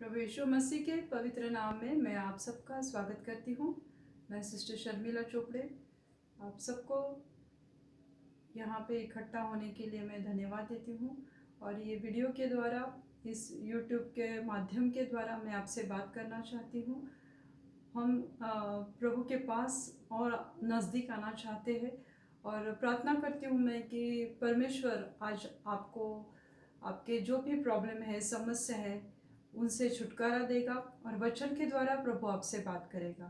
प्रभु यीशु मसीह के पवित्र नाम में मैं आप सबका स्वागत करती हूँ। मैं सिस्टर शर्मिला चोपड़े आप सबको यहाँ पे इकट्ठा होने के लिए मैं धन्यवाद देती हूँ। और ये वीडियो के द्वारा, इस YouTube के माध्यम के द्वारा मैं आपसे बात करना चाहती हूँ। हम प्रभु के पास और नज़दीक आना चाहते हैं और प्रार्थना करती हूँ मैं कि परमेश्वर आज आपको आपके जो भी प्रॉब्लम है, समस्या है, उनसे छुटकारा देगा और वचन के द्वारा प्रभु आपसे बात करेगा।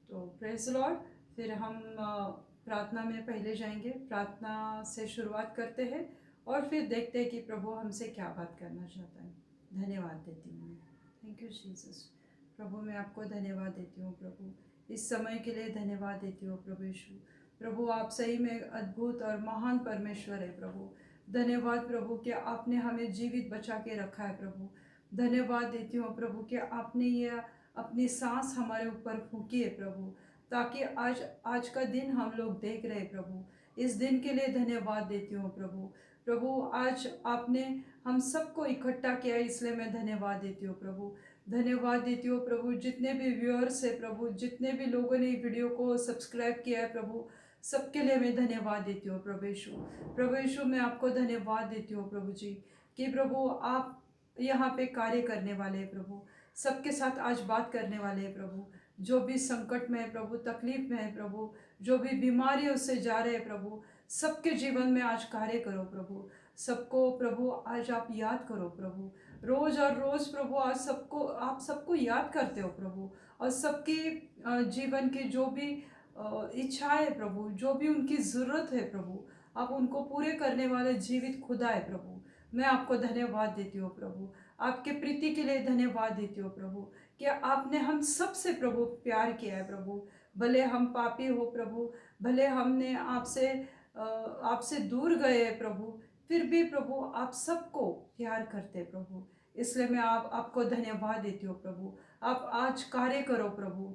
तो प्रेज लॉर्ड। फिर हम प्रार्थना में पहले जाएंगे, प्रार्थना से शुरुआत करते हैं और फिर देखते हैं कि प्रभु हमसे क्या बात करना चाहता है। धन्यवाद देती हूँ मैं। Thank you Jesus. प्रभु मैं आपको धन्यवाद देती हूँ प्रभु, इस समय के लिए धन्यवाद देती हूँ प्रभु यीशु। प्रभु आप सही में अद्भुत और महान परमेश्वर है प्रभु। धन्यवाद प्रभु कि आपने हमें जीवित बचा के रखा है प्रभु। धन्यवाद देती हूँ प्रभु कि आपने ये अपनी सांस हमारे ऊपर फूकी है प्रभु, ताकि आज का दिन हम लोग देख रहे हैं प्रभु। इस दिन के लिए धन्यवाद देती हूँ प्रभु। प्रभु आज आपने हम सबको इकट्ठा किया, इसलिए मैं धन्यवाद देती हूँ प्रभु। धन्यवाद देती हूँ प्रभु, जितने भी व्यूअर्स है प्रभु, जितने भी लोगों ने वीडियो को सब्सक्राइब किया है प्रभु, सबके लिए मैं धन्यवाद देती हूँ प्रभु यीशु। प्रभु यीशु मैं आपको धन्यवाद देती हूँ प्रभु जी, कि प्रभु आप यहाँ पे कार्य करने वाले हैं प्रभु, सबके साथ आज बात करने वाले हैं प्रभु। जो भी संकट में है प्रभु, तकलीफ में है प्रभु, जो भी बीमारियों से जा रहे हैं प्रभु, सबके जीवन में आज कार्य करो प्रभु। सबको प्रभु आज आप याद करो प्रभु, रोज और रोज प्रभु आज आप सबको याद करते हो प्रभु। और सबकी जीवन की जो भी इच्छा है प्रभु, जो भी उनकी ज़रूरत है प्रभु, आप उनको पूरे करने वाले जीवित खुदा है प्रभु। मैं आपको धन्यवाद देती हूँ प्रभु, आपके प्रीति के लिए धन्यवाद देती हूँ प्रभु, कि आपने हम सब से प्रभु प्यार किया है प्रभु। भले हम पापी हो प्रभु, भले हमने आपसे दूर गए हैं प्रभु, फिर भी प्रभु आप सबको प्यार करते हैं प्रभु। इसलिए मैं आपको धन्यवाद देती हूँ प्रभु। आप आज कार्य करो प्रभु,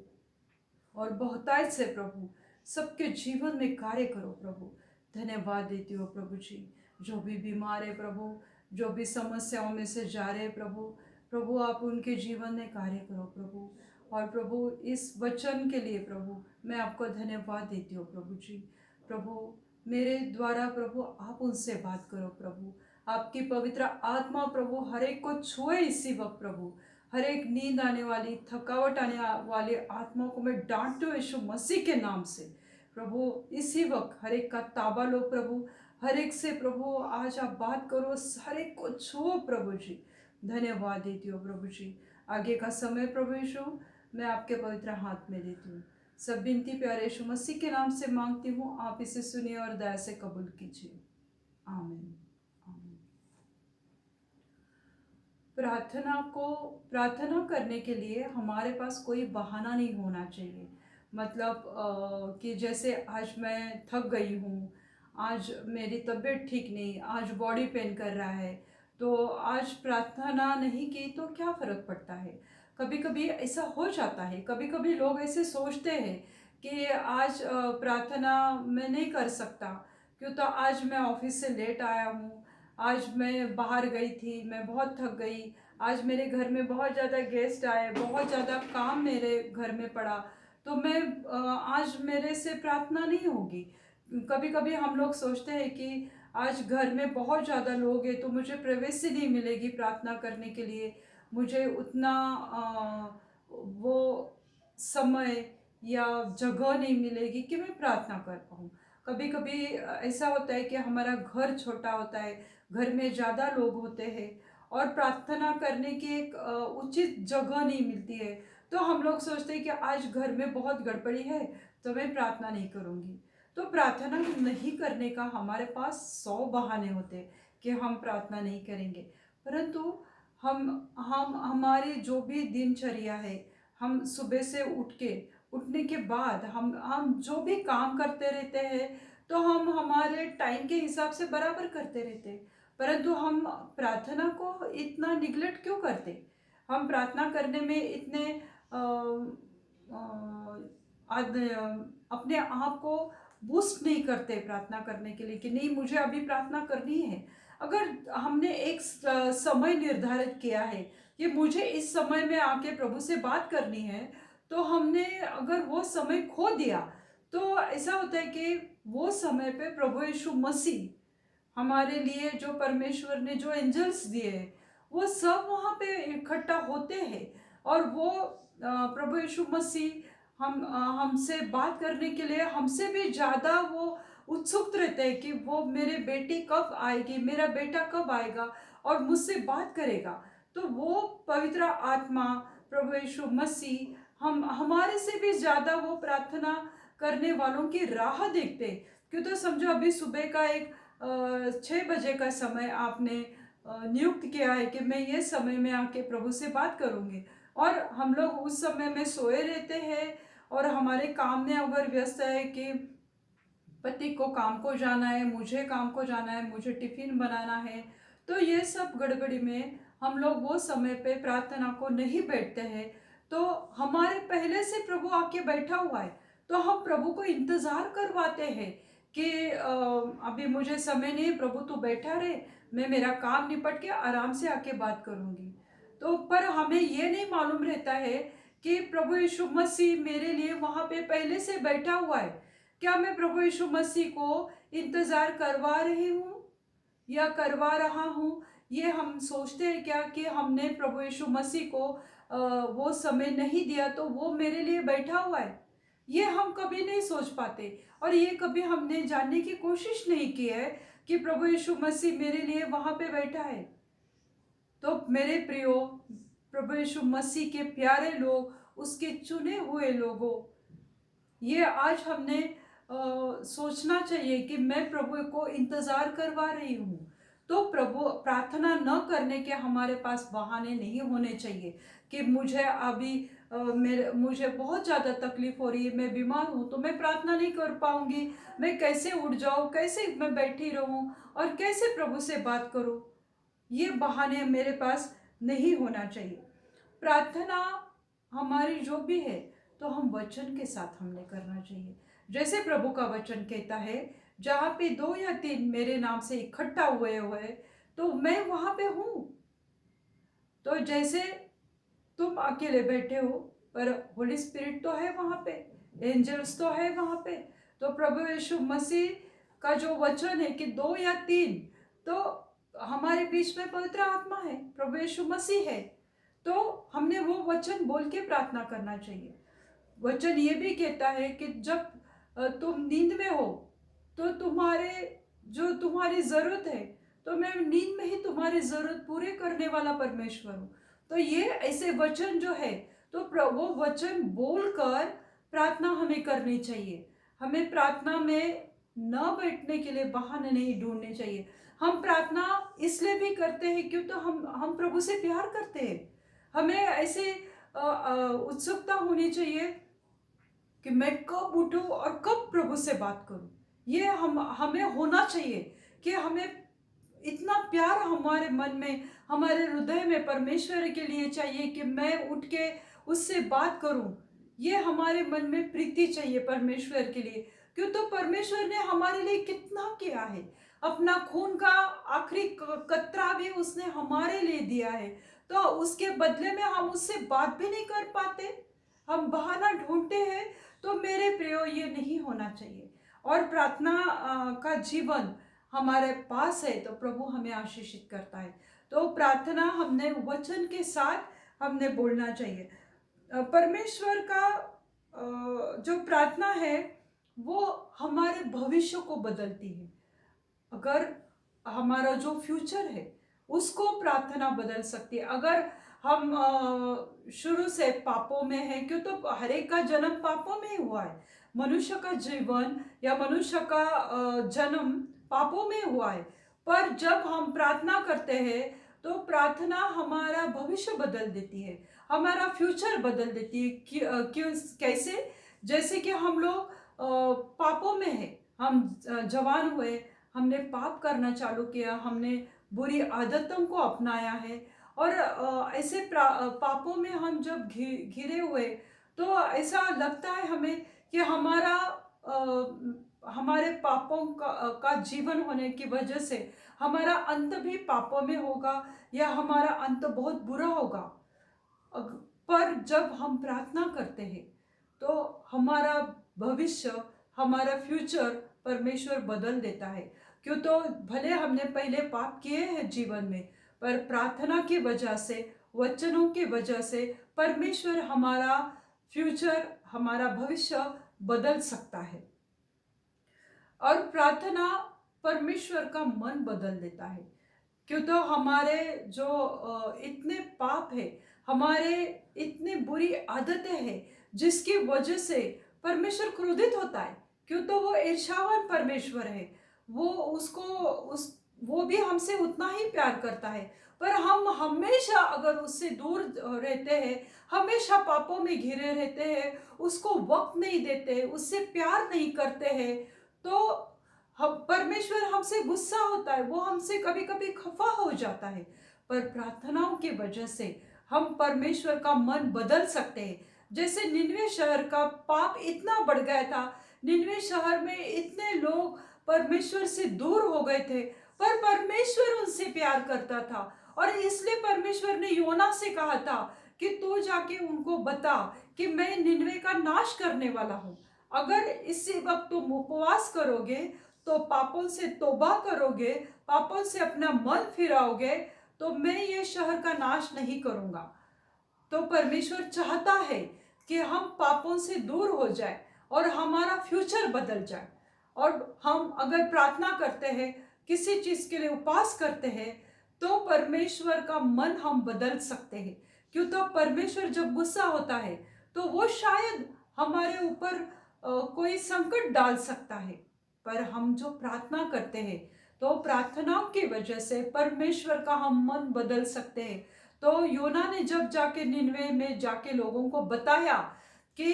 और बहुतायत से प्रभु सबके जीवन में कार्य करो प्रभु। धन्यवाद देती हूँ प्रभु जी। जो भी बीमार है प्रभु, जो भी समस्याओं में से जा रहे हैं प्रभु, प्रभु आप उनके जीवन में कार्य करो प्रभु। और प्रभु इस वचन के लिए प्रभु मैं आपको धन्यवाद देती हूँ प्रभु जी। प्रभु मेरे द्वारा प्रभु आप उनसे बात करो प्रभु। आपकी पवित्र आत्मा प्रभु हर एक को छुए इसी वक्त प्रभु। हर एक नींद आने वाली, थकावट आने वाली आत्मा को मैं डांटती हूँ यीशु मसीह के नाम से प्रभु। इसी वक्त हर एक का ताबा लो प्रभु, हर एक से प्रभु आज आप बात करो, हर एक को छुओ प्रभु जी। धन्यवाद देती हूँ प्रभु जी। आगे का समय प्रभु यीशु मैं आपके पवित्र हाथ में देती हूँ। सब विनती प्यारे यीशु मसीह के नाम से मांगती हूँ, आप इसे सुनिए और दया से कबूल कीजिए। आमीन। आमीन। प्रार्थना करने के लिए हमारे पास कोई बहाना नहीं होना चाहिए। मतलब कि जैसे आज मैं थक गई हूँ, आज मेरी तबीयत ठीक नहीं, आज बॉडी पेन कर रहा है, तो आज प्रार्थना नहीं की तो क्या फ़र्क पड़ता है। कभी कभी ऐसा हो जाता है, कभी कभी लोग ऐसे सोचते हैं कि आज प्रार्थना मैं नहीं कर सकता, क्यों तो आज मैं ऑफिस से लेट आया हूँ, आज मैं बाहर गई थी, मैं बहुत थक गई, आज मेरे घर में बहुत ज़्यादा गेस्ट आए, बहुत ज़्यादा काम मेरे घर में पड़ा, तो मैं आज मेरे से प्रार्थना नहीं होगी। कभी कभी हम लोग सोचते हैं कि आज घर में बहुत ज़्यादा लोग हैं तो मुझे प्राइवेसी नहीं मिलेगी प्रार्थना करने के लिए, मुझे उतना वो समय या जगह नहीं मिलेगी कि मैं प्रार्थना कर पाऊँ। कभी कभी ऐसा होता है कि हमारा घर छोटा होता है, घर में ज़्यादा लोग होते हैं और प्रार्थना करने की एक उचित जगह नहीं मिलती है, तो हम लोग सोचते हैं कि आज घर में बहुत गड़बड़ी है तो मैं प्रार्थना नहीं करूँगी। तो प्रार्थना नहीं करने का हमारे पास 100 बहाने होते हैं कि हम प्रार्थना नहीं करेंगे, परंतु हम हमारी जो भी दिनचर्या है, हम सुबह से उठने के बाद हम जो भी काम करते रहते हैं, तो हम हमारे टाइम के हिसाब से बराबर करते रहते हैं, परंतु हम प्रार्थना को इतना निगलेक्ट क्यों करते। हम प्रार्थना करने में इतने अपने आप को बूस्ट नहीं करते प्रार्थना करने के लिए कि नहीं मुझे अभी प्रार्थना करनी है। अगर हमने एक समय निर्धारित किया है कि मुझे इस समय में आके प्रभु से बात करनी है, तो हमने अगर वो समय खो दिया, तो ऐसा होता है कि वो समय पे प्रभु यीशु मसीह हमारे लिए, जो परमेश्वर ने जो एंजल्स दिए हैं, वो सब वहाँ पे इकट्ठा होते हैं। और वो प्रभु यीशु मसीह हमसे बात करने के लिए हमसे भी ज़्यादा वो उत्सुक रहते हैं कि वो मेरे बेटी कब आएगी, मेरा बेटा कब आएगा और मुझसे बात करेगा। तो वो पवित्र आत्मा, प्रभु यीशु मसीह हमारे से भी ज़्यादा वो प्रार्थना करने वालों की राह देखते हैं। क्यों, तो समझो अभी सुबह का एक 6 बजे का समय आपने नियुक्त किया है कि मैं ये समय में आके प्रभु से बात करूँगी, और हम लोग उस समय में सोए रहते हैं और हमारे काम में अगर व्यस्त है कि पति को काम को जाना है, मुझे काम को जाना है, मुझे टिफिन बनाना है, तो ये सब गड़बड़ी में हम लोग वो समय पे प्रार्थना को नहीं बैठते हैं। तो हमारे पहले से प्रभु आके बैठा हुआ है, तो हम प्रभु को इंतज़ार करवाते हैं कि अभी मुझे समय नहीं, प्रभु तू बैठा रहे, मैं मेरा काम निपट के आराम से आके बात करूँगी। तो पर हमें ये नहीं मालूम रहता है कि प्रभु यीशु मसीह मेरे लिए वहाँ पे पहले से बैठा हुआ है। क्या मैं प्रभु यीशु मसीह को इंतज़ार करवा रही हूँ या करवा रहा हूँ? ये हम सोचते हैं क्या कि हमने प्रभु यीशु मसीह को वो समय नहीं दिया तो वो मेरे लिए बैठा हुआ है? ये हम कभी नहीं सोच पाते, और ये कभी हमने जानने की कोशिश नहीं की है कि प्रभु यीशु मसीह मेरे लिए वहाँ पे बैठा है। तो मेरे प्रियो, प्रभु यीशु मसीह के प्यारे लोग, उसके चुने हुए लोगों, ये आज हमने सोचना चाहिए कि मैं प्रभु को इंतज़ार करवा रही हूँ। तो प्रभु, प्रार्थना न करने के हमारे पास बहाने नहीं होने चाहिए कि मुझे अभी मुझे बहुत ज़्यादा तकलीफ़ हो रही है, मैं बीमार हूँ, तो मैं प्रार्थना नहीं कर पाऊँगी, मैं कैसे उठ जाऊँ, कैसे मैं बैठी रहूँ और कैसे प्रभु से बात करूँ। ये बहाने मेरे पास नहीं होना चाहिए। प्रार्थना हमारी जो भी है, तो हम वचन के साथ हमने करना चाहिए। जैसे प्रभु का वचन कहता है, जहाँ पे 2 या 3 मेरे नाम से इकट्ठा हुए तो मैं वहाँ पे हूँ। तो जैसे तुम अकेले बैठे हो, पर होली स्पिरिट तो है वहाँ पे, एंजल्स तो है वहाँ पे। तो प्रभु यीशु मसीह का जो वचन है कि 2 या 3, तो हमारे बीच में पवित्र आत्मा है, प्रभु यीशु मसीह है। तो हमने वो वचन बोल के प्रार्थना करना चाहिए। वचन ये भी कहता है कि जब तुम नींद में हो, तो तुम्हारी ज़रूरत है, तो मैं नींद में ही तुम्हारी ज़रूरत पूरे करने वाला परमेश्वर हूँ। तो ये ऐसे वचन जो है, तो वो वचन बोलकर प्रार्थना हमें करनी चाहिए। हमें प्रार्थना में न बैठने के लिए बहाने नहीं ढूंढने चाहिए। हम प्रार्थना इसलिए भी करते हैं क्यों, तो हम प्रभु से प्यार करते हैं। हमें ऐसे उत्सुकता होनी चाहिए कि मैं कब उठूं और कब प्रभु से बात करूं। ये हमें होना चाहिए कि हमें इतना प्यार हमारे मन में, हमारे हृदय में परमेश्वर के लिए चाहिए कि मैं उठ के उससे बात करूं। ये हमारे मन में प्रीति चाहिए परमेश्वर के लिए। क्यों, तो परमेश्वर ने हमारे लिए कितना किया है, अपना खून का आखिरी कतरा भी उसने हमारे लिए दिया है। तो उसके बदले में हम उससे बात भी नहीं कर पाते, हम बहाना ढूंढते हैं। तो मेरे प्रियो, ये नहीं होना चाहिए। और प्रार्थना का जीवन हमारे पास है तो प्रभु हमें आशीषित करता है। तो प्रार्थना हमने वचन के साथ हमने बोलना चाहिए। परमेश्वर का जो प्रार्थना है, वो हमारे भविष्य को बदलती है। अगर हमारा जो फ्यूचर है, उसको प्रार्थना बदल सकती है। अगर हम शुरू से पापों में हैं, क्यों, तो हर एक का जन्म पापों में ही हुआ है। मनुष्य का जीवन या मनुष्य का जन्म पापों में हुआ है। पर जब हम प्रार्थना करते हैं, तो प्रार्थना हमारा भविष्य बदल देती है, हमारा फ्यूचर बदल देती है। क्यों, कैसे? जैसे कि हम लोग पापों में हैं, हम जवान हुए, हमने पाप करना चालू किया, हमने बुरी आदतों को अपनाया है, और ऐसे पापों में हम जब घिरे हुए, तो ऐसा लगता है हमें कि हमारा हमारे पापों का जीवन होने की वजह से हमारा अंत भी पापों में होगा या हमारा अंत बहुत बुरा होगा। पर जब हम प्रार्थना करते हैं तो हमारा भविष्य, हमारा फ्यूचर परमेश्वर बदल देता है। क्यों? तो भले हमने पहले पाप किए हैं जीवन में, पर प्रार्थना की वजह से, वचनों की वजह से परमेश्वर हमारा फ्यूचर, हमारा भविष्य बदल सकता है। और प्रार्थना परमेश्वर का मन बदल देता है। क्यों? तो हमारे जो इतने पाप है, हमारे इतनी बुरी आदतें हैं जिसकी वजह से परमेश्वर क्रोधित होता है। क्यों? तो वो ईर्ष्यावान परमेश्वर है। वो भी हमसे उतना ही प्यार करता है, पर हम हमेशा अगर उससे दूर रहते हैं, हमेशा पापों में घिरे रहते हैं, उसको वक्त नहीं देते, उससे प्यार नहीं करते हैं, तो हम परमेश्वर हमसे गुस्सा होता है, वो हमसे कभी कभी खफा हो जाता है। पर प्रार्थनाओं की वजह से हम परमेश्वर का मन बदल सकते हैं। जैसे निनवे शहर का पाप इतना बढ़ गया था, निनवे शहर में इतने लोग परमेश्वर से दूर हो गए थे, पर परमेश्वर उनसे प्यार करता था। और इसलिए परमेश्वर ने योना से कहा था कि तू जाके उनको बता कि मैं निनवे का नाश करने वाला हूँ। अगर इसी वक्त तुम उपवास करोगे, तो पापों से तौबा करोगे, पापों से अपना मन फिराओगे, तो मैं ये शहर का नाश नहीं करूँगा। तो परमेश्वर चाहता है कि हम पापों से दूर हो जाए और हमारा फ्यूचर बदल जाए। और हम अगर प्रार्थना करते हैं, किसी चीज़ के लिए उपवास करते हैं, तो परमेश्वर का मन हम बदल सकते हैं। क्यों? तो परमेश्वर जब गुस्सा होता है तो वो शायद हमारे ऊपर कोई संकट डाल सकता है, पर हम जो प्रार्थना करते हैं तो प्रार्थनाओं की वजह से परमेश्वर का हम मन बदल सकते हैं। तो योना ने जब जाके निनवे में जाके लोगों को बताया कि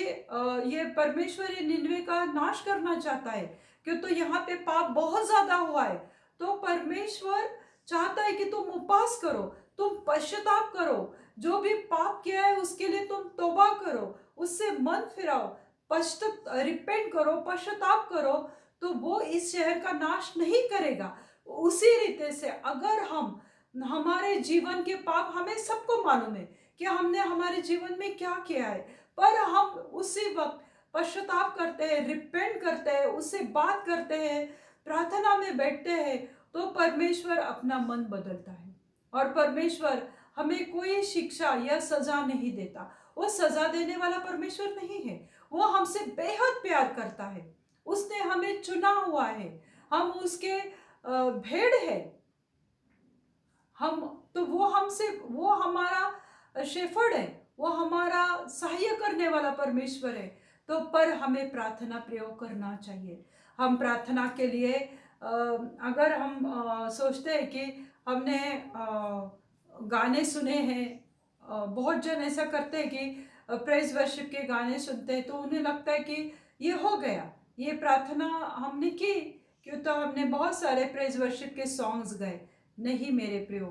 ये परमेश्वर ये निनवे का नाश करना चाहता है, क्यों? तो यहाँ पे पाप बहुत ज्यादा हुआ है। तो परमेश्वर चाहता है कि तुम उपवास करो, तुम पश्चाताप करो, जो भी पाप किया है उसके लिए तुम तौबा करो, उससे मन फिराओ, रिपेंट करो, पश्चाताप करो, तो वो इस शहर का नाश नहीं करेगा। उसी रीते से अगर हम हमारे जीवन के पाप, हमें सबको मालूम है कि हमने हमारे जीवन में क्या किया है, पर हम उसी वक्त पश्चाताप करते हैं, रिपेंट करते हैं, उससे बात करते हैं, प्रार्थना में बैठते हैं, तो परमेश्वर अपना मन बदलता है। और परमेश्वर हमें कोई शिक्षा या सजा नहीं देता। वो सजा देने वाला परमेश्वर नहीं है। वो हमसे बेहद प्यार करता है। उसने हमें चुना हुआ है, हम उसके भेड़ है। हम तो वो हमारा शेफर्ड है, वो हमारा सहाय करने वाला परमेश्वर है। तो पर हमें प्रार्थना प्रयोग करना चाहिए। हम प्रार्थना के लिए अगर हम सोचते हैं कि हमने गाने सुने हैं, बहुत जन ऐसा करते हैं कि प्रेज वर्शिप के गाने सुनते हैं तो उन्हें लगता है कि ये हो गया, ये प्रार्थना हमने की, क्यों? तो हमने बहुत सारे प्रेज वर्शिप के सॉन्ग्स गए। नहीं मेरे प्रियो,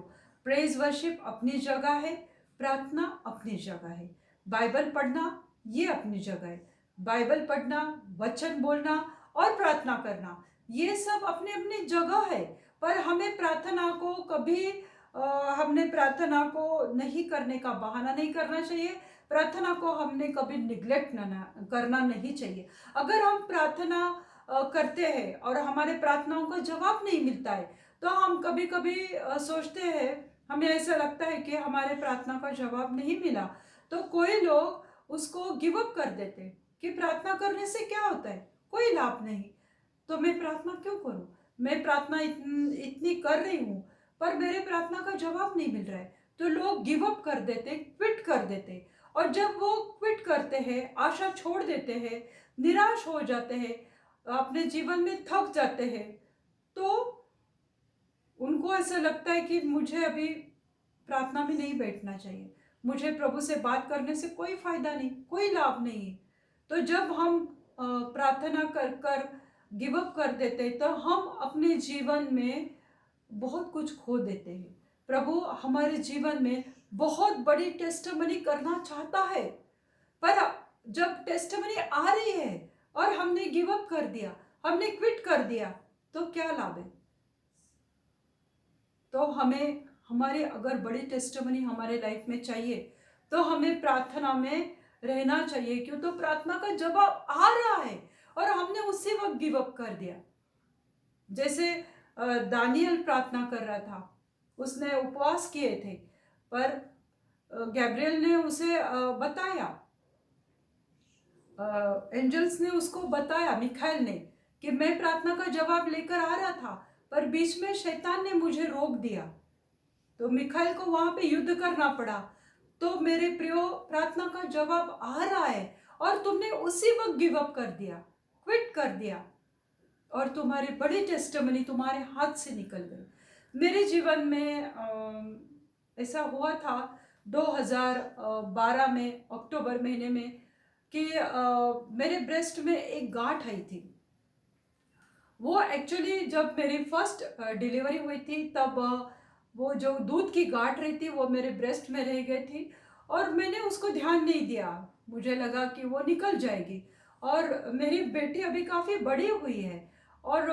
प्रेज वर्शिप अपनी जगह है, प्रार्थना अपनी जगह है, बाइबल पढ़ना ये अपनी जगह है। बाइबल पढ़ना, वचन बोलना और प्रार्थना करना ये सब अपने अपनी जगह है। पर हमें प्रार्थना को कभी हमने प्रार्थना को नहीं करने का बहाना नहीं करना चाहिए। प्रार्थना को हमने कभी निग्लेक्ट करना नहीं चाहिए। अगर हम प्रार्थना करते हैं और हमारे प्रार्थनाओं का जवाब नहीं मिलता है, तो हम कभी कभी सोचते हैं, हमें ऐसा लगता है कि हमारे प्रार्थना का जवाब नहीं मिला, तो कोई लोग उसको गिव अप कर देते हैं कि प्रार्थना करने से क्या होता है, कोई लाभ नहीं, तो मैं प्रार्थना क्यों करूं? मैं प्रार्थना इतनी कर रही हूं, पर मेरे प्रार्थना का जवाब नहीं मिल रहा है। तो लोग गिव अप कर देते, क्विट कर देते। और जब वो क्विट करते हैं, आशा छोड़ देते हैं, निराश हो जाते हैं, अपने जीवन में थक जाते हैं, तो उनको ऐसा लगता है कि मुझे अभी प्रार्थना में नहीं बैठना चाहिए, मुझे प्रभु से बात करने से कोई फायदा नहीं, कोई लाभ नहीं है। तो जब हम प्रार्थना कर कर गिव अप कर देते, तो हम अपने जीवन में बहुत कुछ खो देते हैं। प्रभु हमारे जीवन में बहुत बड़ी टेस्टमनी करना चाहता है, पर जब टेस्टमनी आ रही है और हमने गिव अप कर दिया, हमने क्विट कर दिया तो क्या लाभ है? तो हमें हमारे अगर बड़ी टेस्टिमनी हमारे लाइफ में चाहिए तो हमें प्रार्थना में रहना चाहिए। क्यों? तो प्रार्थना का जवाब आ रहा है और हमने उसी वक्त गिव अप कर दिया। जैसे दानियल प्रार्थना कर रहा था, उसने उपवास किए थे, पर गैब्रियल ने उसे बताया, एंजल्स ने उसको बताया, मिखाइल ने, कि मैं प्रार्थना का जवाब लेकर आ रहा था पर बीच में शैतान ने मुझे रोक दिया, तो मिखाइल को वहां पे युद्ध करना पड़ा। तो मेरे प्रियो, प्रार्थना का जवाब आ रहा है और तुमने उसी वक्त गिव अप कर दिया, क्विट कर दिया और तुम्हारी बड़ी टेस्टिमनी तुम्हारे हाथ से निकल गई। मेरे जीवन में ऐसा हुआ था 2012 में अक्टूबर महीने में कि मेरे ब्रेस्ट में एक गांठ आई थी। वो एक्चुअली जब मेरी फर्स्ट डिलीवरी हुई थी तब वो जो दूध की गांठ रही थी वो मेरे ब्रेस्ट में रह गई थी और मैंने उसको ध्यान नहीं दिया। मुझे लगा कि वो निकल जाएगी और मेरी बेटी अभी काफ़ी बड़ी हुई है और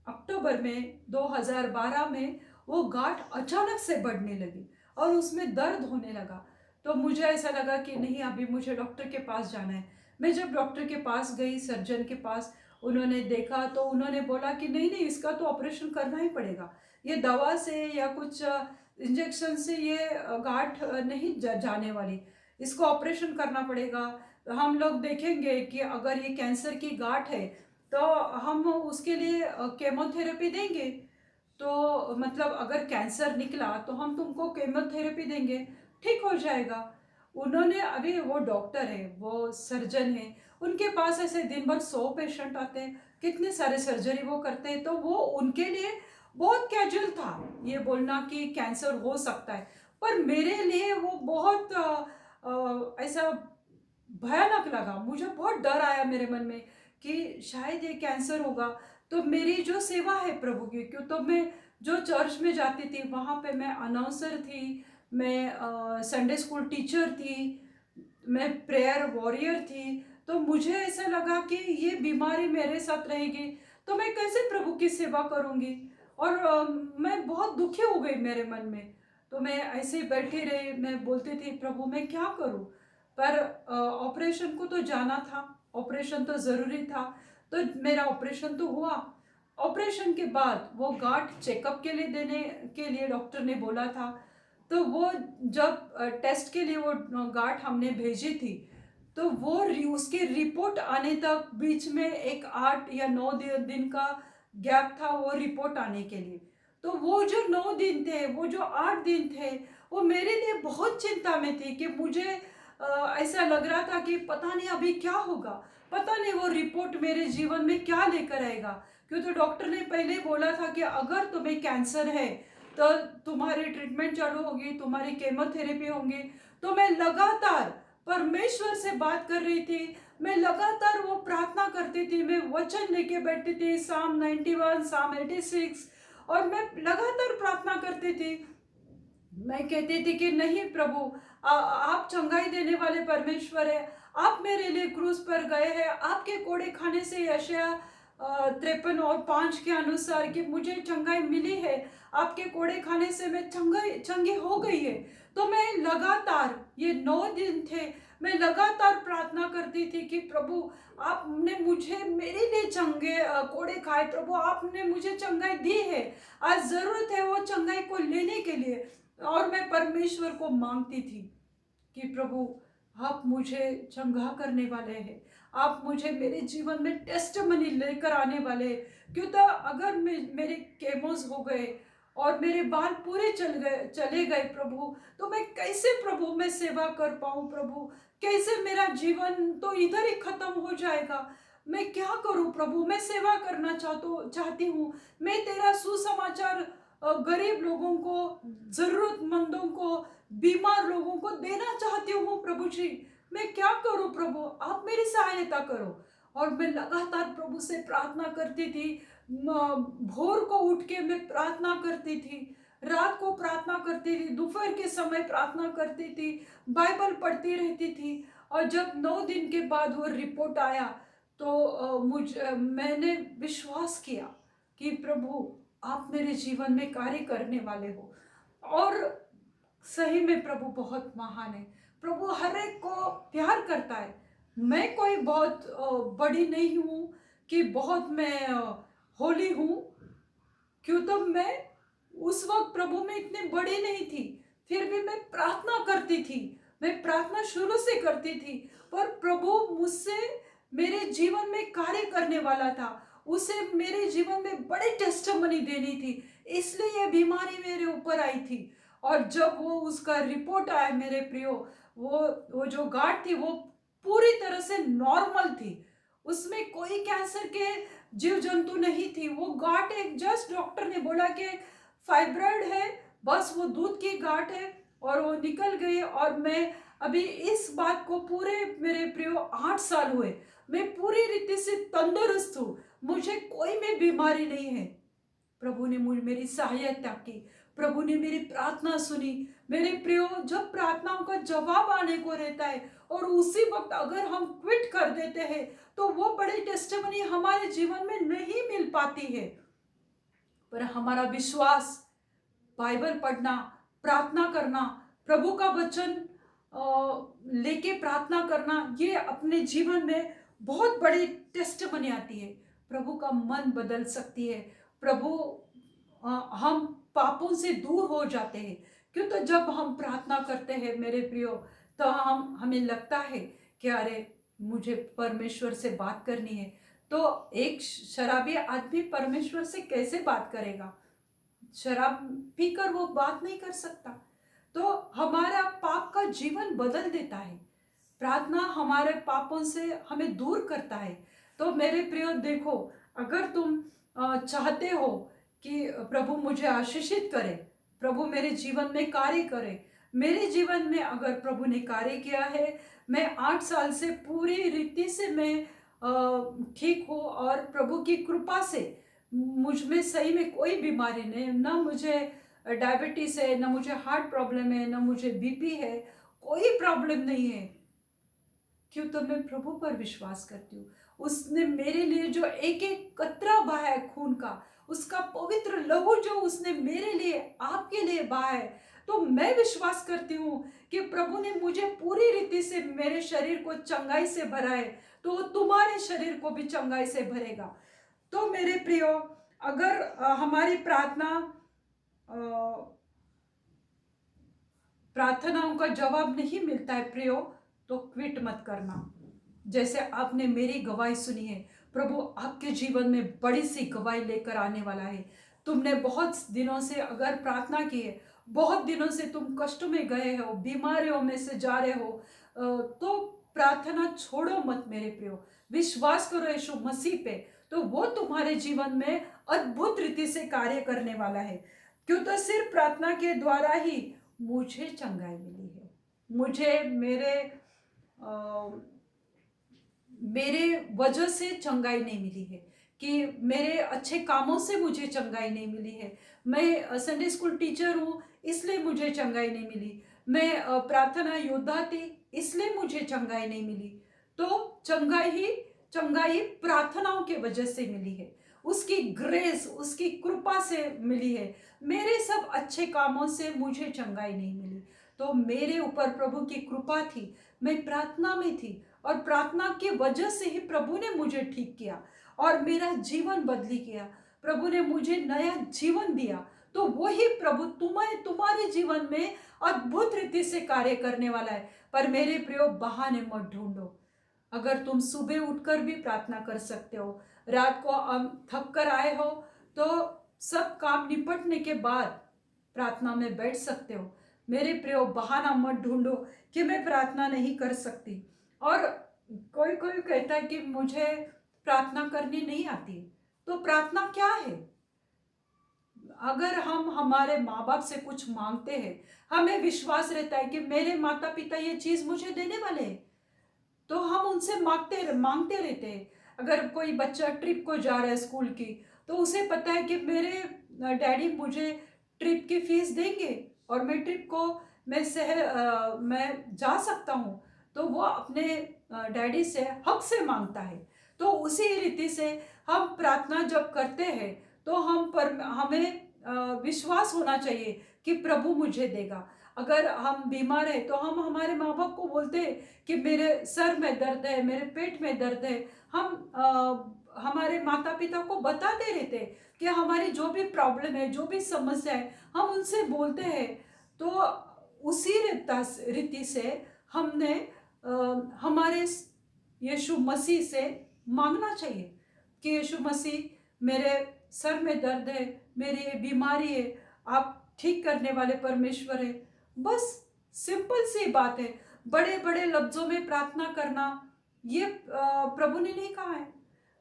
अक्टूबर में 2012 में वो गांठ अचानक से बढ़ने लगी और उसमें दर्द होने लगा। तो मुझे ऐसा लगा कि नहीं, अभी मुझे डॉक्टर के पास जाना है। मैं जब डॉक्टर के पास गई, सर्जन के पास, उन्होंने देखा तो उन्होंने बोला कि नहीं नहीं, इसका तो ऑपरेशन करना ही पड़ेगा। ये दवा से या कुछ इंजेक्शन से ये गांठ नहीं जाने वाली, इसको ऑपरेशन करना पड़ेगा। हम लोग देखेंगे कि अगर ये कैंसर की गांठ है तो हम उसके लिए केमोथेरेपी देंगे। तो मतलब अगर कैंसर निकला तो हम तुमको केमोथेरेपी देंगे, ठीक हो जाएगा। उन्होंने, अभी वो डॉक्टर है, वो सर्जन है, उनके पास ऐसे दिन भर 100 पेशेंट आते हैं, कितने सारे सर्जरी वो करते हैं, तो वो उनके लिए बहुत कैजुअल था ये बोलना कि कैंसर हो सकता है। पर मेरे लिए वो बहुत ऐसा भयानक लगा। मुझे बहुत डर आया मेरे मन में कि शायद ये कैंसर होगा। तो मेरी जो सेवा है प्रभु की, क्यों, तो मैं जो चर्च में जाती थी वहाँ पे मैं अनाउंसर थी, मैं संडे स्कूल टीचर थी, मैं प्रेयर वॉरियर थी। तो मुझे ऐसा लगा कि ये बीमारी मेरे साथ रहेगी तो मैं कैसे प्रभु की सेवा करूँगी। और मैं बहुत दुखी हो गई मेरे मन में। तो मैं ऐसे ही बैठी रही, मैं बोलती थी प्रभु मैं क्या करूँ। पर ऑपरेशन को तो जाना था, ऑपरेशन तो ज़रूरी था, तो मेरा ऑपरेशन तो हुआ। ऑपरेशन के बाद वो गांठ चेकअप के लिए देने के लिए डॉक्टर ने बोला था। तो वो जब टेस्ट के लिए वो गांठ हमने भेजी थी तो वो उसकी रिपोर्ट आने तक बीच में एक 8 या 9 दिन का गैप था वो रिपोर्ट आने के लिए। तो वो जो 9 दिन थे, वो जो 8 दिन थे, वो मेरे लिए बहुत चिंता में थी कि मुझे ऐसा लग रहा था कि पता नहीं अभी क्या होगा, पता नहीं वो रिपोर्ट मेरे जीवन में क्या लेकर आएगा। क्यों, तो डॉक्टर ने पहले बोला था कि अगर तुम्हें कैंसर है तो तुम्हारी ट्रीटमेंट चालू होगी, तुम्हारी केमोथेरेपी होंगी। तो मैं लगातार परमेश्वर से बात कर रही थी, मैं लगातार वो प्रार्थना करती थी, मैं वचन लेके बैठती थी, साम 91, साम 86, और मैं लगातार प्रार्थना करती थी। मैं कहती थी कि नहीं प्रभु, आप चंगाई देने वाले परमेश्वर है, आप मेरे लिए क्रूस पर गए हैं, आपके कोड़े खाने से यशाया 53 और 5 के अनुसार कि मुझे चंगाई मिली है, आपके कोड़े खाने से मैं चंगी हो गई है। तो मैं लगातार, ये 9 दिन थे, मैं लगातार प्रार्थना करती थी कि प्रभु आपने मुझे, मेरे लिए चंगे कोड़े खाए, प्रभु आपने मुझे चंगाई दी है, आज जरूरत है वो चंगाई को लेने के लिए। और मैं परमेश्वर को मांगती थी कि प्रभु आप मुझे चंगा करने वाले हैं, आप मुझे मेरे जीवन में टेस्टमनी लेकर आने वाले हैं। क्यों, तो अगर मेरे केमोस हो गए और मेरे बाल पूरे चले गए प्रभु, तो मैं कैसे प्रभु मैं सेवा कर पाऊँ प्रभु, कैसे मेरा जीवन तो इधर ही खत्म हो जाएगा। मैं क्या करूं प्रभु, मैं सेवा करना चाहती हूँ, मैं तेरा सुसमाचार गरीब लोगों को, जरूरतमंदों को, बीमार लोगों को देना चाहती हूँ प्रभु जी। मैं क्या करूँ प्रभु, आप मेरी सहायता करो। और मैं लगातार प्रभु से प्रार्थना करती थी, भोर को उठ के मैं प्रार्थना करती थी, रात को प्रार्थना करती थी, दोपहर के समय प्रार्थना करती थी, बाइबल पढ़ती रहती थी। और जब 9 दिन के बाद वो रिपोर्ट आया तो मैंने विश्वास किया कि प्रभु आप मेरे जीवन में कार्य करने वाले हो। और सही में प्रभु बहुत महान है। प्रभु हर एक को प्यार करता है। मैं कोई बहुत बड़ी नहीं हूँ कि बहुत मैं होली हूँ। क्यों, तब मैं उस वक्त प्रभु में इतनी बड़ी नहीं थी, फिर भी मैं प्रार्थना करती थी। मैं प्रार्थना शुरू से करती थी, पर प्रभु मुझसे मेरे जीवन में कार्य करने वाला था। उसे मेरे जीवन में बड़ी टेस्टमनी देनी थी, इसलिए ये बीमारी मेरे ऊपर आई थी। और जब वो उसका रिपोर्ट आया मेरे प्रियो, वो जो गांठ थी वो पूरी तरह से नॉर्मल थी। उसमें कोई कैंसर के जीव जंतु नहीं थी। वो गांठ एक जस्ट डॉक्टर ने बोला कि फाइब्रॉइड है, बस वो दूध की गांठ है, और वो निकल गई। और मैं अभी इस बात को पूरे मेरे प्रियो 8 साल हुए, मैं पूरी रीति से तंदुरुस्त हूँ, मुझे कोई में बीमारी नहीं है। प्रभु ने मुझे मेरी सहायता की, प्रभु ने मेरी प्रार्थना सुनी। मेरे प्रियो, जब प्रार्थनाओं का जवाब आने को रहता है और उसी वक्त अगर हम क्विट कर देते हैं, तो वो बड़ी टेस्टिमनी हमारे जीवन में नहीं मिल पाती है। पर हमारा विश्वास, बाइबल पढ़ना, प्रार्थना करना, प्रभु का वचन लेके प्रार्थना करना, ये अपने जीवन में बहुत बड़ी टेस्टमनी आती है। प्रभु का मन बदल सकती है। प्रभु हम पापों से दूर हो जाते हैं। क्यों, तो जब हम प्रार्थना करते हैं मेरे प्रियो, तो हमें लगता है कि अरे मुझे परमेश्वर से बात करनी है। तो एक शराबी आदमी परमेश्वर से कैसे बात करेगा? शराब पीकर वो बात नहीं कर सकता। तो हमारा पाप का जीवन बदल देता है। प्रार्थना हमारे पापों से हमें दूर करता है। तो मेरे प्रियो देखो, अगर तुम चाहते हो कि प्रभु मुझे आशीषित करे, प्रभु मेरे जीवन में कार्य करे, मेरे जीवन में अगर प्रभु ने कार्य किया है, मैं 8 साल से पूरी रीति से मैं ठीक हूँ, और प्रभु की कृपा से मुझ में सही में कोई बीमारी नहीं, ना मुझे डायबिटीज है, ना मुझे हार्ट प्रॉब्लम है, ना मुझे बीपी है, कोई प्रॉब्लम नहीं है। क्यों, तो मैं प्रभु पर विश्वास करती हूँ। उसने मेरे लिए जो एक एक कतरा बहा है खून का, उसका पवित्र लहू जो उसने मेरे लिए, आपके लिए बहा है, तो मैं विश्वास करती हूँ कि प्रभु ने मुझे पूरी रीति से मेरे शरीर को चंगाई से भरा है, तो वो तुम्हारे शरीर को भी चंगाई से भरेगा। तो मेरे प्रियो, अगर हमारी प्रार्थनाओं का जवाब नहीं मिलता है प्रियो, तो क्विट मत करना। जैसे आपने मेरी गवाही सुनी है, प्रभु आपके जीवन में बड़ी सी गवाही लेकर आने वाला है। तुमने बहुत दिनों से अगर प्रार्थना की है, बहुत दिनों से तुम कष्ट में गए हो, बीमारियों में से जा रहे हो, तो प्रार्थना छोड़ो मत मेरे प्रियो। विश्वास करो यीशु मसीह पे, तो वो तुम्हारे जीवन में अद्भुत रीति से कार्य करने वाला है। क्यों, तो सिर्फ प्रार्थना के द्वारा ही मुझे चंगाई मिली है। मुझे मेरे वजह से चंगाई नहीं मिली है, कि मेरे अच्छे कामों से मुझे चंगाई नहीं मिली है। मैं संडे स्कूल टीचर हूँ, इसलिए मुझे चंगाई नहीं मिली। मैं प्रार्थना योद्धा थी, इसलिए मुझे चंगाई नहीं मिली। तो चंगाई प्रार्थनाओं के वजह से मिली है, उसकी ग्रेस, उसकी कृपा से मिली है। मेरे सब अच्छे कामों से मुझे चंगाई नहीं मिली। तो मेरे ऊपर प्रभु की कृपा थी, मैं प्रार्थना में थी, और प्रार्थना की वजह से ही प्रभु ने मुझे ठीक किया और मेरा जीवन बदली किया। प्रभु ने मुझे नया जीवन दिया। तो वही प्रभु तुम्हारे जीवन में अद्भुत रीति से कार्य करने वाला है। पर मेरे प्रियो, बहाने मत ढूंढो। अगर तुम सुबह उठकर भी प्रार्थना कर सकते हो, रात को थक कर आए हो, तो सब काम निपटने के बाद प्रार्थना में बैठ सकते हो। मेरे प्रियो, बहाना मत ढूंढो कि मैं प्रार्थना नहीं कर सकती। और कोई कोई कहता है कि मुझे प्रार्थना करनी नहीं आती। तो प्रार्थना क्या है? अगर हम हमारे माँ बाप से कुछ मांगते हैं, हमें विश्वास रहता है कि मेरे माता पिता ये चीज मुझे देने वाले हैं, तो हम उनसे मांगते रहते हैं। अगर कोई बच्चा ट्रिप को जा रहा है स्कूल की, तो उसे पता है कि मेरे डैडी मुझे ट्रिप की फीस देंगे और मैं ट्रिप को मैं जा सकता हूँ। तो वो अपने डैडी से हक से मांगता है। तो उसी रीति से हम प्रार्थना जब करते हैं तो हमें विश्वास होना चाहिए कि प्रभु मुझे देगा। अगर हम बीमार हैं तो हम हमारे माँ बाप को बोलते हैं कि मेरे सर में दर्द है, मेरे पेट में दर्द है। हम हमारे माता पिता को बताते रहते हैं कि हमारी जो भी प्रॉब्लम है, जो भी समस्या है, हम उनसे बोलते हैं। तो उसी रीति से हमने हमारे यीशु मसीह से मांगना चाहिए कि यीशु मसीह, मेरे सर में दर्द है, मेरी ये बीमारी है, आप ठीक करने वाले परमेश्वर है। बस सिंपल सी बात है। बड़े बड़े लफ्जों में प्रार्थना करना ये प्रभु ने नहीं कहा है।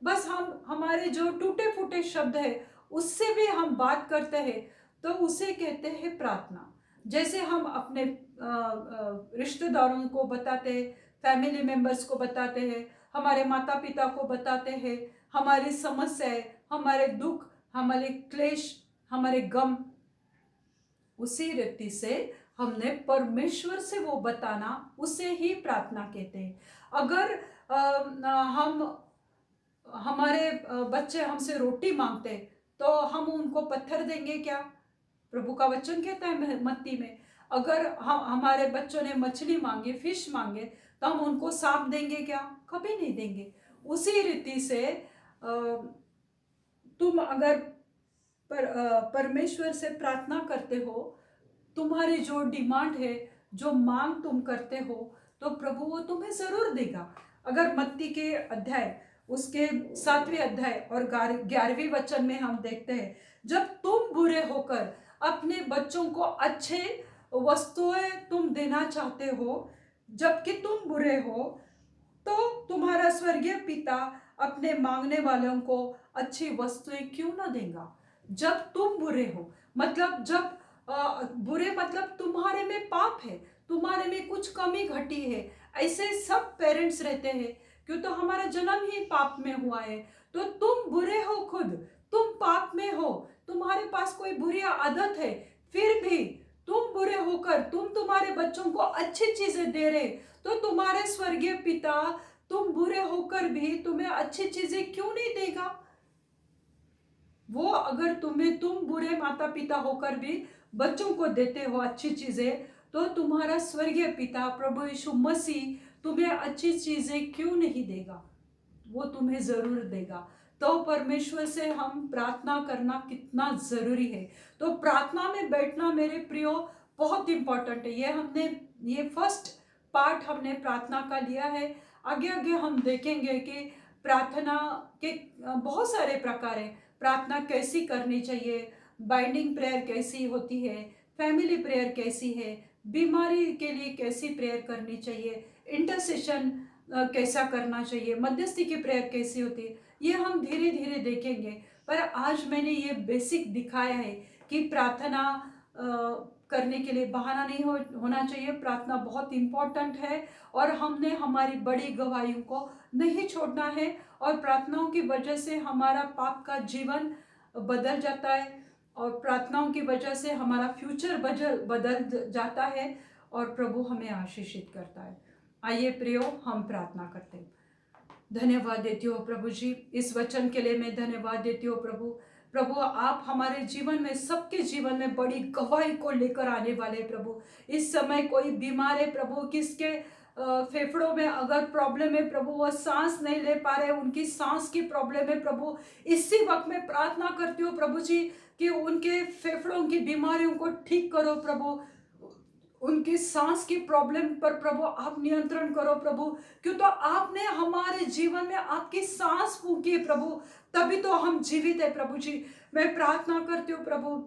बस हम हमारे जो टूटे फूटे शब्द है उससे भी हम बात करते हैं तो उसे कहते हैं प्रार्थना। जैसे हम अपने रिश्तेदारों को बताते हैं, फैमिली मेंबर्स को बताते हैं, हमारे माता पिता को बताते हैं हमारी समस्याएं, हमारे दुख, हमारे क्लेश, हमारे गम, उसी रीति से हमने परमेश्वर से वो बताना, उसे ही प्रार्थना कहते हैं। अगर हम हमारे बच्चे हमसे रोटी मांगते तो हम उनको पत्थर देंगे क्या? प्रभु का वचन कहता है मत्ती में, अगर हम हमारे बच्चों ने मछली मांगे, फिश मांगे, तो हम उनको सांप देंगे क्या? कभी नहीं देंगे। उसी रीति से तुम अगर परमेश्वर से प्रार्थना करते हो, तुम्हारी जो डिमांड है, जो मांग तुम करते हो, तो प्रभु वो तुम्हें जरूर देगा। अगर मत्ती के अध्याय, उसके 7वें अध्याय और 11वें वचन में हम देखते हैं, जब तुम बुरे होकर अपने बच्चों को अच्छे वस्तुएं तुम देना चाहते हो, जबकि तुम बुरे हो, तो तुम्हारा स्वर्गीय पिता अपने मांगने वालों को अच्छी वस्तुएं क्यों ना देगा? जब तुम बुरे हो, मतलब जब बुरे मतलब तुम्हारे में पाप है, तुम्हारे में कुछ कमी घटी है। ऐसे सब पेरेंट्स रहते हैं, क्यों? तो हमारा जन्म ही पाप में हुआ है। तो तुम बुरे हो, खुद तुम पाप में हो, तुम्हारे पास कोई बुरी आदत है, फिर भी तुम बुरे होकर तुम तुम्हारे बच्चों को अच्छी चीजें दे रहे, तो तुम्हारे स्वर्गीय पिता तुम बुरे होकर भी तुम्हें अच्छी चीजें क्यों नहीं देगा? वो अगर तुम बुरे माता पिता होकर भी बच्चों को देते हो अच्छी चीजें, तो तुम्हारा स्वर्गीय पिता प्रभु यीशु मसीह तुम्हें अच्छी चीजें क्यों नहीं देगा? वो तुम्हें जरूर देगा। तो परमेश्वर से हम प्रार्थना करना कितना जरूरी है। तो प्रार्थना में बैठना मेरे प्रियो बहुत इंपॉर्टेंट है। ये फर्स्ट पार्ट हमने प्रार्थना का लिया है। आगे आगे हम देखेंगे कि प्रार्थना के बहुत सारे प्रकार है। प्रार्थना कैसी करनी चाहिए, बाइंडिंग प्रेयर कैसी होती है, फैमिली प्रेयर कैसी है, बीमारी के लिए कैसी प्रेयर करनी चाहिए, इंटरसेशन कैसा करना चाहिए, मध्यस्थी की प्रेयर कैसी होती है, ये हम धीरे धीरे देखेंगे। पर आज मैंने ये बेसिक दिखाया है कि प्रार्थना करने के लिए बहाना नहीं होना चाहिए। प्रार्थना बहुत इम्पोर्टेंट है और हमने हमारी बड़ी गवाहियों को नहीं छोड़ना है। और प्रार्थनाओं की वजह से हमारा पाप का जीवन बदल जाता है और प्रार्थनाओं की वजह से हमारा फ्यूचर बदल जाता है और प्रभु हमें आशीषित करता है। आइए प्रियो, हम प्रार्थना करते हैं। धन्यवाद देती हो प्रभु जी, इस वचन के लिए मैं धन्यवाद देती हूँ प्रभु। प्रभु आप हमारे जीवन में, सबके जीवन में बड़ी गवाही को लेकर आने वाले प्रभु। इस समय कोई बीमार है प्रभु, किसके फेफड़ों में अगर प्रॉब्लम है प्रभु, वो सांस नहीं ले पा रहे, उनकी सांस की प्रॉब्लम है प्रभु, इसी वक्त में प्रार्थना करती हूँ प्रभु जी कि उनके फेफड़ों की बीमारियों को ठीक करो प्रभु, उनकी सांस की प्रॉब्लम पर प्रभु आप नियंत्रण करो प्रभु। क्यों? तो आपने हमारे जीवन में आपकी सांस फूंकी है प्रभु, तभी तो हम जीवित है प्रभु जी। मैं प्रार्थना करती हूँ प्रभु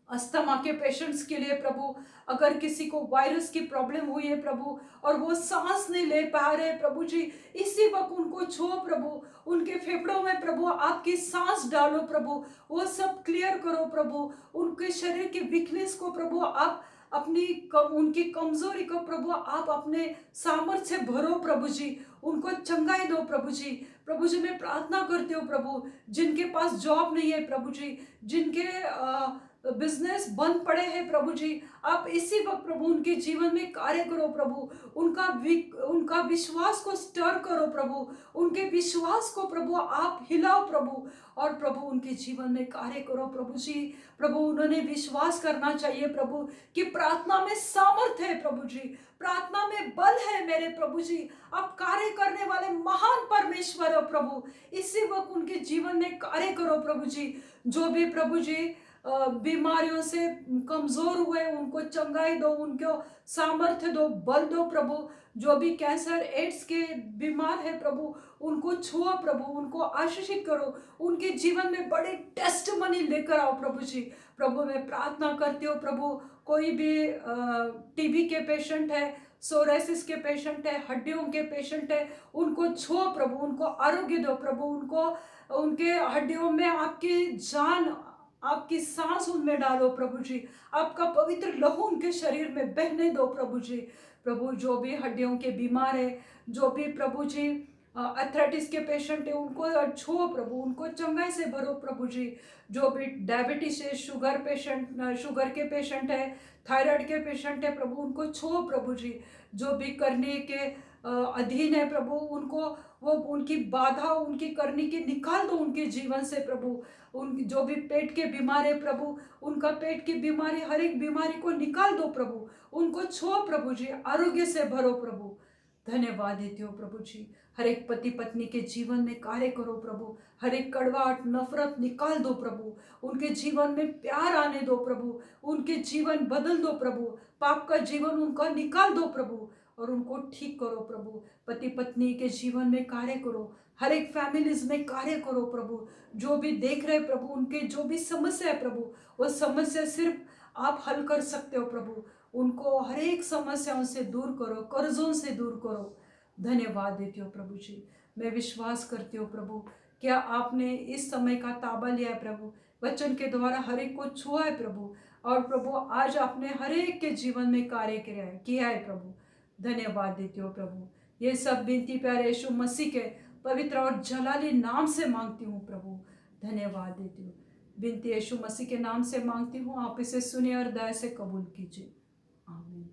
अस्थमा के पेशेंट्स के लिए प्रभु, अगर किसी को वायरस की प्रॉब्लम हुई है प्रभु और वो सांस नहीं ले पा रहे प्रभु जी, इसी वक्त उनको छो प्रभु, उनके फेफड़ों में प्रभु आपकी सांस डालो प्रभु, वो सब क्लियर करो प्रभु, उनके शरीर की वीकनेस को प्रभु आप उनकी कमजोरी को प्रभु आप अपने सामर्थ्य से भरो प्रभु जी, उनको चंगाई दो प्रभु जी। प्रभु जी मैं प्रार्थना करती हूँ प्रभु, जिनके पास जॉब नहीं है प्रभु जी, जिनके बिजनेस बंद पड़े हैं प्रभु जी, आप इसी वक्त प्रभु उनके जीवन में कार्य करो प्रभु, उनका विश्वास को स्टर करो प्रभु, उनके विश्वास को प्रभु आप हिलाओ प्रभु, और प्रभु उनके जीवन में कार्य करो प्रभु जी। प्रभु उन्होंने विश्वास करना चाहिए प्रभु कि प्रार्थना में सामर्थ है प्रभु जी, प्रार्थना में बल है मेरे प्रभु जी, आप कार्य करने वाले महान परमेश्वर हो प्रभु, इसी वक्त उनके जीवन में कार्य करो प्रभु जी। जो भी प्रभु जी बीमारियों से कमजोर हुए उनको चंगाई दो, उनको सामर्थ्य दो, बल दो प्रभु। जो भी कैंसर एड्स के बीमार है प्रभु उनको छुओ प्रभु, उनको आशीषित करो, उनके जीवन में बड़े टेस्टमनी लेकर आओ प्रभु जी। प्रभु मैं प्रार्थना करती हूँ प्रभु, कोई भी टीबी के पेशेंट है, सोरेसिस के पेशेंट है, हड्डियों के पेशेंट है, उनको छुओ प्रभु, उनको आरोग्य दो प्रभु, उनको उनके हड्डियों में आपकी जान, आपकी सांस उनमें डालो प्रभु जी, आपका पवित्र लहू उनके शरीर में बहने दो प्रभु जी। प्रभु जो भी हड्डियों के बीमार है, जो भी प्रभु जी अर्थराइटिस के पेशेंट है, उनको छुओ प्रभु, उनको चंगाई से भरो प्रभु जी। जो भी डायबिटीज है, शुगर के पेशेंट है, थायराइड के पेशेंट है प्रभु, उनको छुओ प्रभु जी। जो भी करने के अधीन है प्रभु, उनको वो उनकी बाधा उनकी करने की निकाल दो उनके जीवन से प्रभु। उन जो भी पेट के बीमार है प्रभु, उनका पेट की बीमारी, हर एक बीमारी को निकाल दो प्रभु, उनको छुओ प्रभु जी, आरोग्य से भरो प्रभु। धन्यवाद देती हो प्रभु जी। हर एक पति पत्नी के जीवन में कार्य करो प्रभु, हर एक कड़वाहट नफरत निकाल दो प्रभु, उनके जीवन में प्यार आने दो प्रभु, उनके जीवन बदल दो प्रभु, पाप का जीवन उनका निकाल दो प्रभु, और उनको ठीक करो प्रभु। पति पत्नी के जीवन में कार्य करो, हर एक फैमिलीज में कार्य करो प्रभु। जो भी देख रहे प्रभु, उनके जो भी समस्या है प्रभु, वो समस्या सिर्फ आप हल कर सकते हो प्रभु। उनको हर एक समस्याओं से दूर करो, कर्जों से दूर करो। धन्यवाद देती हो प्रभु जी। मैं विश्वास करती हूँ प्रभु, क्या आपने इस समय का ताबा लिया है प्रभु, वचन के द्वारा हर एक को छुआ है प्रभु, और प्रभु आज आपने हर एक के जीवन में कार्य किया है प्रभु। धन्यवाद देती हो प्रभु। ये सब विनती प्यारे यीशु मसीह के पवित्र और जलाली नाम से मांगती हूँ प्रभु। धन्यवाद देती हूँ, विनती यीशु मसीह के नाम से मांगती हूँ, आप इसे सुनिए और दया से कबूल कीजिए। आमीन।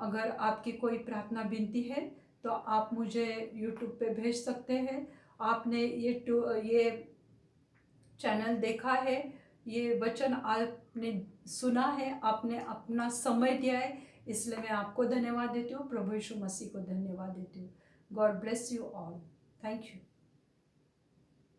अगर आपकी कोई प्रार्थना विनती है तो आप मुझे YouTube पे भेज सकते हैं। आपने ये चैनल देखा है, ये वचन आपने सुना है, आपने अपना समय दिया है, इसलिए मैं आपको धन्यवाद देती हूँ, प्रभु यीशु मसीह को धन्यवाद देती हूँ। God bless you all. Thank you.